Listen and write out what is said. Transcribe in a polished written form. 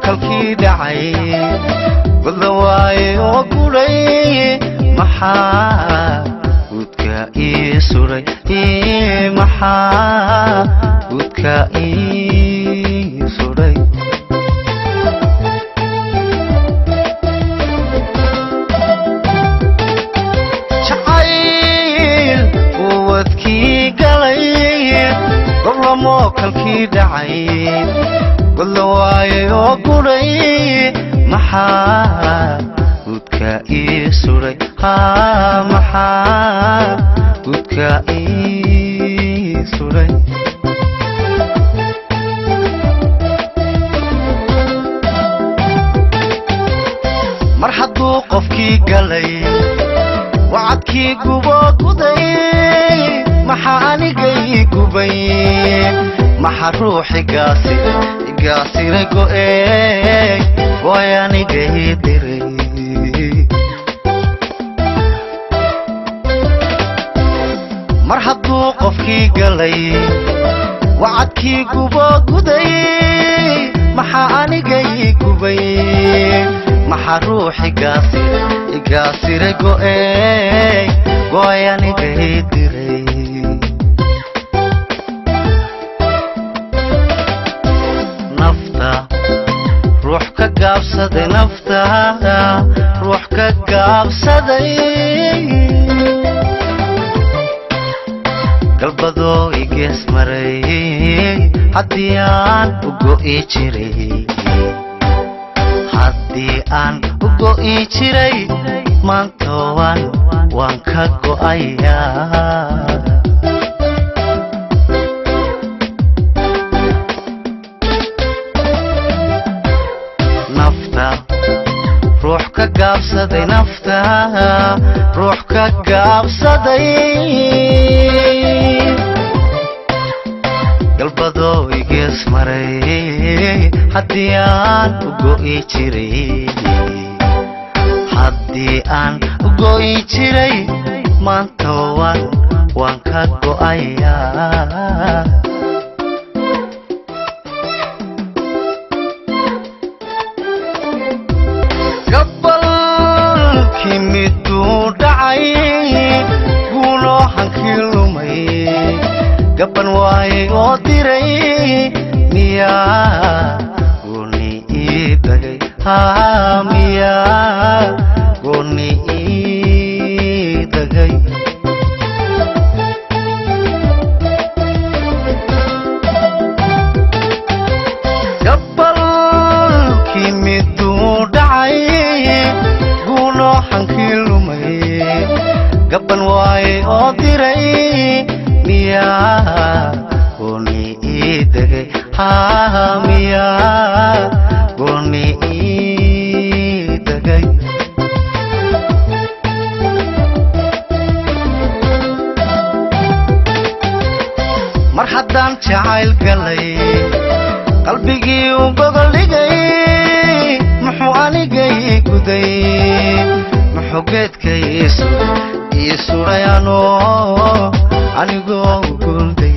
kalkii dhacay wada waaye oo guray maxaa gudka ii suray maxaa gudka ii suray jacayl wadkii galay goblamo kalkii dhacay wada waaye oo guray maxaa gudka ii suray maxaa gudka ii suray mar hadduu qofkii galay wacadkii gubo guday maxaa anigay gubay maxaa ruuxi gaasiray go'ey way anigay diray mar hadduu qofkii galay wacadkii gubo guday maxaa anigay gubay maxaa ruuxi gaasiray go'ey way anigay diray nafta ruux ka gaabsaday nafta ruux ka gaabsaday galbadoo igees maray haddii aan u go'i jiray haddii aan u go'i jiray maanta waan ka go'ayaa nafta ruux ka gaabsaday nafta ruux ka gaabsaday galbadoo igees maray haddii aan u go'i jiray haddii aan u go'i jiray maanta waan ka go'ayaa gabalkii miduu dhacay guuloo hankii lumay gaban waaye oo diray miyaa gooni ii dagay miyaa gooni ii dagay gabalkii miduu dhacay guuloo hankii lumay gaban waaye oo diray miyaa gooni ii dagay miyaa gooni ii dagay mar haddaan jacayl galay qalbigii u gogoldhigay muxuu anigay guday muxuu geedkay ii suray anigoo guulday